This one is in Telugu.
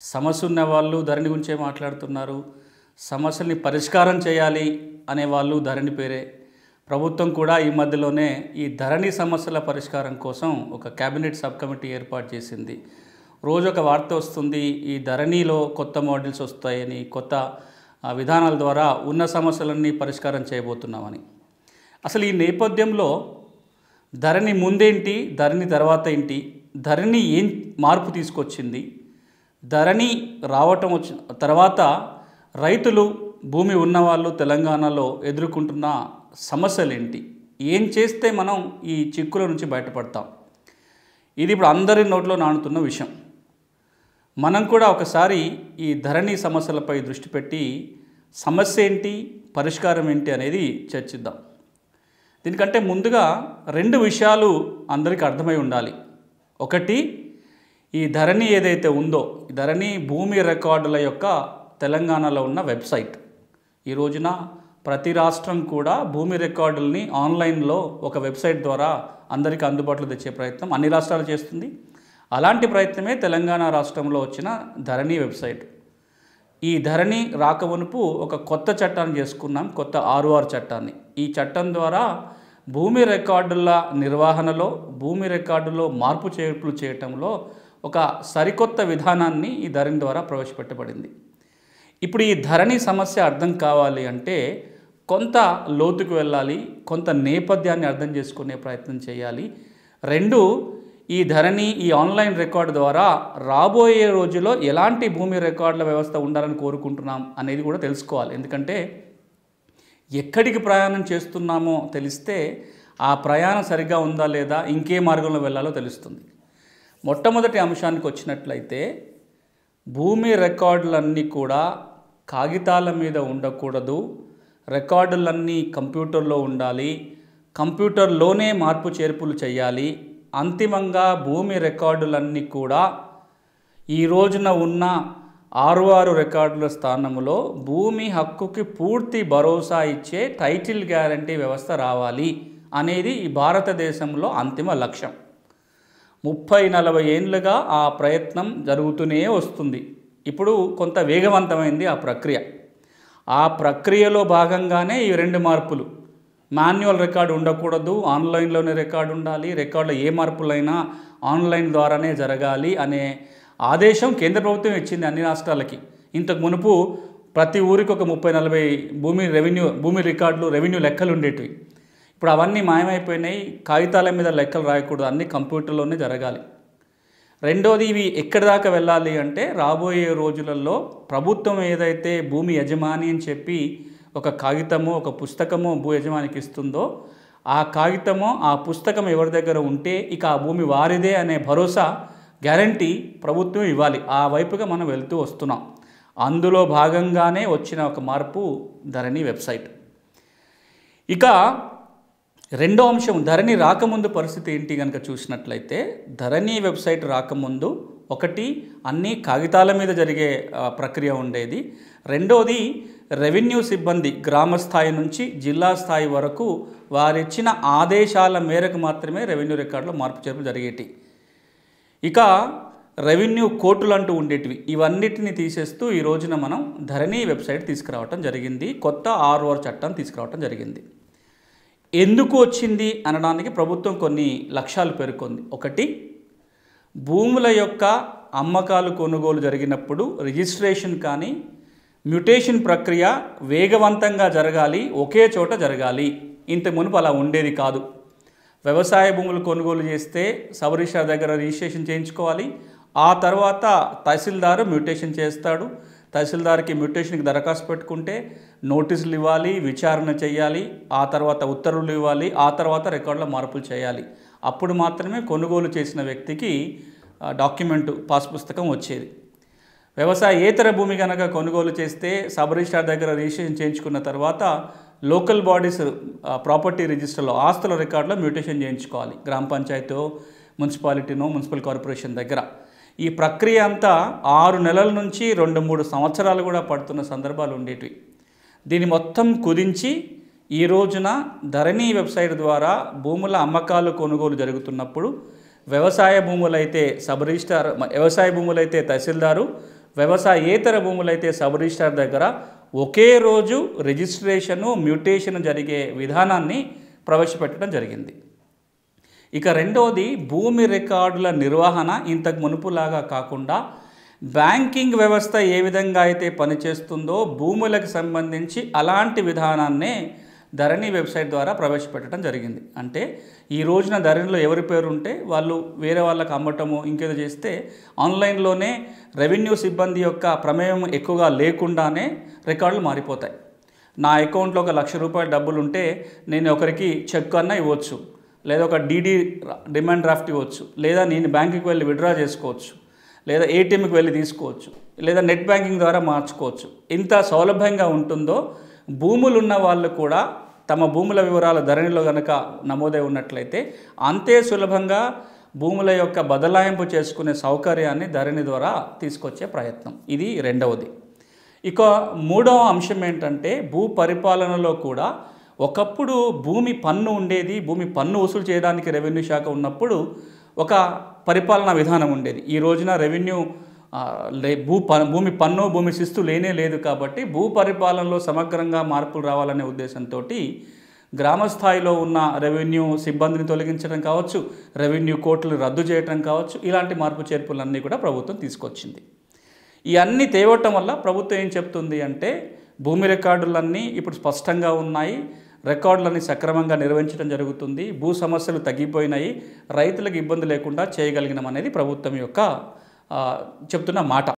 సమస్య ఉన్న వాళ్ళు ధరణి గురించే మాట్లాడుతున్నారు. సమస్యల్ని పరిష్కారం చేయాలి అనే వాళ్ళు ధరణి పేరే. ప్రభుత్వం కూడా ఈ మధ్యలోనే ఈ ధరణి సమస్యల పరిష్కారం కోసం ఒక కేబినెట్ సబ్ కమిటీ ఏర్పాటు చేసింది. రోజు ఒక వార్త వస్తుంది, ఈ ధరణిలో కొత్త మోడల్స్ వస్తాయని, కొత్త విధానాల ద్వారా ఉన్న సమస్యలన్నీ పరిష్కారం చేయబోతున్నామని. అసలు ఈ నేపథ్యంలో ధరణి ముందేంటి, ధరణి తర్వాత ఏంటి, ధరణి ఏం మార్పు తీసుకొచ్చింది, ధరణి రావటం తర్వాత రైతులు, భూమి ఉన్నవాళ్ళు తెలంగాణలో ఎదుర్కొంటున్న సమస్యలేంటి, ఏం చేస్తే మనం ఈ చిక్కుల నుంచి బయటపడతాం, ఇది ఇప్పుడు అందరి నోట్లో నానుతున్న విషయం. మనం కూడా ఒకసారి ఈ ధరణి సమస్యలపై దృష్టి పెట్టి సమస్య ఏంటి, పరిష్కారం ఏంటి అనేది చర్చిద్దాం. దీనికంటే ముందుగా రెండు విషయాలు అందరికీ అర్థమై ఉండాలి. ఒకటి, ఈ ధరణి ఏదైతే ఉందో, ఈ ధరణి భూమి రికార్డుల యొక్క తెలంగాణలో ఉన్న వెబ్సైట్. ఈ రోజున ప్రతి రాష్ట్రం కూడా భూమి రికార్డుల్ని ఆన్లైన్లో ఒక వెబ్సైట్ ద్వారా అందరికీ అందుబాటులో తెచ్చే ప్రయత్నం అన్ని రాష్ట్రాలు చేస్తుంది. అలాంటి ప్రయత్నమే తెలంగాణ రాష్ట్రంలో వచ్చిన ధరణి వెబ్సైట్. ఈ ధరణి రాకమునుపు ఒక కొత్త చట్టాన్ని చేసుకున్నాం, కొత్త 6R చట్టాన్ని. ఈ చట్టం ద్వారా భూమి రికార్డుల నిర్వహణలో, భూమి రికార్డులో మార్పు చేర్పులు చేయటంలో ఒక సరికొత్త విధానాన్ని ఈ ధరణి ద్వారా ప్రవేశపెట్టబడింది. ఇప్పుడు ఈ ధరణి సమస్య అర్థం కావాలి అంటే కొంత లోతుకు వెళ్ళాలి, కొంత నేపథ్యాన్ని అర్థం చేసుకునే ప్రయత్నం చేయాలి. రెండు, ఈ ధరణి, ఈ ఆన్లైన్ రికార్డు ద్వారా రాబోయే రోజుల్లో ఎలాంటి భూమి రికార్డుల వ్యవస్థ ఉండాలని కోరుకుంటున్నాం అనేది కూడా తెలుసుకోవాలి. ఎందుకంటే ఎక్కడికి ప్రయాణం చేస్తున్నామో తెలిస్తే ఆ ప్రయాణం సరిగ్గా ఉందా లేదా, ఇంకే మార్గంలో వెళ్ళాలో తెలుస్తుంది. మొట్టమొదటి అంశానికి వచ్చినట్లయితే భూమి రికార్డులన్నీ కూడా కాగితాల మీద ఉండకూడదు, రికార్డులన్నీ కంప్యూటర్లో ఉండాలి, కంప్యూటర్లోనే మార్పు చేర్పులు చేయాలి. అంతిమంగా భూమి రికార్డులన్నీ కూడా ఈ రోజున ఉన్న 6R రికార్డుల స్థానంలో భూమి హక్కుకి పూర్తి భరోసా ఇచ్చే టైటిల్ గ్యారంటీ వ్యవస్థ రావాలి అనేది ఈ భారతదేశంలో అంతిమ లక్ష్యం. 30-40 ఏళ్ళుగా ఆ ప్రయత్నం జరుగుతూనే వస్తుంది. ఇప్పుడు కొంత వేగవంతమైంది ఆ ప్రక్రియ. ఆ ప్రక్రియలో భాగంగానే ఈ రెండు మార్పులు. మాన్యువల్ రికార్డు ఉండకూడదు, ఆన్లైన్లోనే రికార్డు ఉండాలి, రికార్డులో ఏ మార్పులైనా ఆన్లైన్ ద్వారానే జరగాలి అనే ఆదేశం కేంద్ర ప్రభుత్వం ఇచ్చింది అన్ని రాష్ట్రాలకి. ఇంతకు మునుపు ప్రతి ఊరికి ఒక 30-40 భూమి రికార్డులు, రెవెన్యూ లెక్కలు ఉండేటివి. ఇప్పుడు అవన్నీ మాయమైపోయినాయి. కాగితాల మీద లెక్కలు రాయకూడదు, అన్నీ కంప్యూటర్లోనే జరగాలి. రెండోది, ఇవి ఎక్కడి దాకా వెళ్ళాలి అంటే రాబోయే రోజులలో ప్రభుత్వం ఏదైతే భూమి యజమాని అని చెప్పి ఒక కాగితమో ఒక పుస్తకమో భూ యజమానికి ఇస్తుందో, ఆ కాగితమో ఆ పుస్తకం ఎవరి దగ్గర ఉంటే ఇక ఆ భూమి వారిదే అనే భరోసా, గ్యారంటీ ప్రభుత్వం ఇవ్వాలి. ఆ వైపుగా మనం వెళ్తూ వస్తున్నాం. అందులో భాగంగానే వచ్చిన ఒక మార్పు ధరణి వెబ్సైట్. ఇక రెండో అంశం, ధరణి రాకముందు పరిస్థితి ఏంటి కనుక చూసినట్లయితే, ధరణి వెబ్సైట్ రాకముందు ఒకటి, అన్నీ కాగితాల మీద జరిగే ప్రక్రియ ఉండేది. రెండోది, రెవెన్యూ సిబ్బంది గ్రామ స్థాయి నుంచి జిల్లా స్థాయి వరకు వారిచ్చిన ఆదేశాల మేరకు మాత్రమే రెవెన్యూ రికార్డులో మార్పు చేర్పులు జరిగేటి. ఇక రెవెన్యూ కోర్టులు అంటూ ఉండేటివి. ఇవన్నిటిని తీసేస్తూ ఈ రోజున మనం ధరణి వెబ్సైట్ తీసుకురావటం జరిగింది, కొత్త 6R చట్టం తీసుకురావటం జరిగింది. ఎందుకు వచ్చింది అనడానికి ప్రభుత్వం కొన్ని లక్ష్యాలు పేర్కొంది. ఒకటి, భూముల యొక్క అమ్మకాలు కొనుగోలు జరిగినప్పుడు రిజిస్ట్రేషన్ కానీ మ్యూటేషన్ ప్రక్రియ వేగవంతంగా జరగాలి, ఒకే చోట జరగాలి. ఇంతకు మునుపు అలా ఉండేది కాదు. వ్యవసాయ భూములు కొనుగోలు చేస్తే సబ్ రిజిస్ట్రార్ దగ్గర రిజిస్ట్రేషన్ చేయించుకోవాలి, ఆ తర్వాత తహసీల్దారు మ్యూటేషన్ చేస్తాడు. తహసీల్దార్కి మ్యూటేషన్కి దరఖాస్తు పెట్టుకుంటే నోటీసులు ఇవ్వాలి, విచారణ చేయాలి, ఆ తర్వాత ఉత్తర్వులు ఇవ్వాలి, ఆ తర్వాత రికార్డులో మార్పులు చేయాలి. అప్పుడు మాత్రమే కొనుగోలు చేసిన వ్యక్తికి డాక్యుమెంటు, పాస్ పుస్తకం వచ్చేది. వ్యవసాయేతర భూమి కనుక కొనుగోలు చేస్తే సబ్ రిజిస్ట్రార్ దగ్గర రిజిస్ట్రేషన్ చేయించుకున్న తర్వాత లోకల్ బాడీస్ ప్రాపర్టీ రిజిస్టర్లో, ఆస్తుల రికార్డులో మ్యూటేషన్ చేయించుకోవాలి. గ్రామ పంచాయతీ, మున్సిపాలిటీనో, మున్సిపల్ కార్పొరేషన్ దగ్గర. ఈ ప్రక్రియ అంతా 6 నెలల నుంచి 2-3 సంవత్సరాలు కూడా పడుతున్న సందర్భాలు ఉండేటివి. దీన్ని మొత్తం కుదించి ఈ రోజున ధరణి వెబ్సైట్ ద్వారా భూముల అమ్మకాలు కొనుగోలు జరుగుతున్నప్పుడు వ్యవసాయ భూములైతే సబ్ రిజిస్ట్రార్, వ్యవసాయ భూములైతే తహసీల్దారు, వ్యవసాయేతర భూములైతే సబ్ రిజిస్ట్రార్ దగ్గర ఒకే రోజు రిజిస్ట్రేషను మ్యూటేషన్ జరిగే విధానాన్ని ప్రవేశపెట్టడం జరిగింది. ఇక రెండవది భూమి రికార్డుల నిర్వహణ ఇంతకు మునుపులాగా కాకుండా బ్యాంకింగ్ వ్యవస్థ ఏ విధంగా అయితే పనిచేస్తుందో భూములకు సంబంధించి అలాంటి విధానాన్నే ధరణి వెబ్సైట్ ద్వారా ప్రవేశపెట్టడం జరిగింది. అంటే ఈ రోజున ధరణిలో ఎవరి పేరు ఉంటే వాళ్ళు వేరే వాళ్ళకి అమ్మటము ఇంకేదో చేస్తే ఆన్లైన్లోనే రెవెన్యూ సిబ్బంది యొక్క ప్రమేయం ఎక్కువగా లేకుండానే రికార్డులు మారిపోతాయి. నా అకౌంట్లో ఒక ₹1,00,000 డబ్బులు ఉంటే నేను ఒకరికి చెక్ అన్నా ఇవ్వచ్చు, లేదా ఒక డీడీ డిమాండ్ డ్రాఫ్ట్ ఇవ్వచ్చు, లేదా నేను బ్యాంకుకి వెళ్ళి విత్డ్రా చేసుకోవచ్చు, లేదా ఏటీఎంకి వెళ్ళి తీసుకోవచ్చు, లేదా నెట్ బ్యాంకింగ్ ద్వారా మార్చుకోవచ్చు. ఇంత సౌలభ్యంగా ఉంటుందో భూములు ఉన్న వాళ్ళు కూడా తమ భూముల వివరాల ధరణిలో కనుక నమోదై ఉన్నట్లయితే అంతే సులభంగా భూముల యొక్క బదలాయింపు చేసుకునే సౌకర్యాన్ని ధరణి ద్వారా తీసుకొచ్చే ప్రయత్నం. ఇది రెండవది. ఇక మూడవ అంశం ఏంటంటే భూ పరిపాలనలో కూడా ఒకప్పుడు భూమి పన్ను ఉండేది. భూమి పన్ను వసూలు చేయడానికి రెవెన్యూ శాఖ ఉన్నప్పుడు ఒక పరిపాలనా విధానం ఉండేది. ఈ రోజున రెవెన్యూ భూమి పన్ను భూమి శిస్తు లేనే లేదు. కాబట్టి భూ పరిపాలనలో సమగ్రంగా మార్పులు రావాలనే ఉద్దేశంతో గ్రామ స్థాయిలో ఉన్న రెవెన్యూ సిబ్బందిని తొలగించడం కావచ్చు, రెవెన్యూ కోర్టులు రద్దు చేయడం కావచ్చు, ఇలాంటి మార్పు చేర్పులన్నీ కూడా ప్రభుత్వం తీసుకొచ్చింది. ఇవన్నీ తేవటం వల్ల ప్రభుత్వం ఏం చెప్తుంది అంటే భూమి రికార్డులన్నీ ఇప్పుడు స్పష్టంగా ఉన్నాయి, రికార్డులన్నీ సక్రమంగా నిర్వహించడం జరుగుతుంది, భూ సమస్యలు తగ్గిపోయినాయి, రైతులకు ఇబ్బంది లేకుండా చేయగలిగినాం అనేది ప్రభుత్వం యొక్క చెప్తున్న మాట.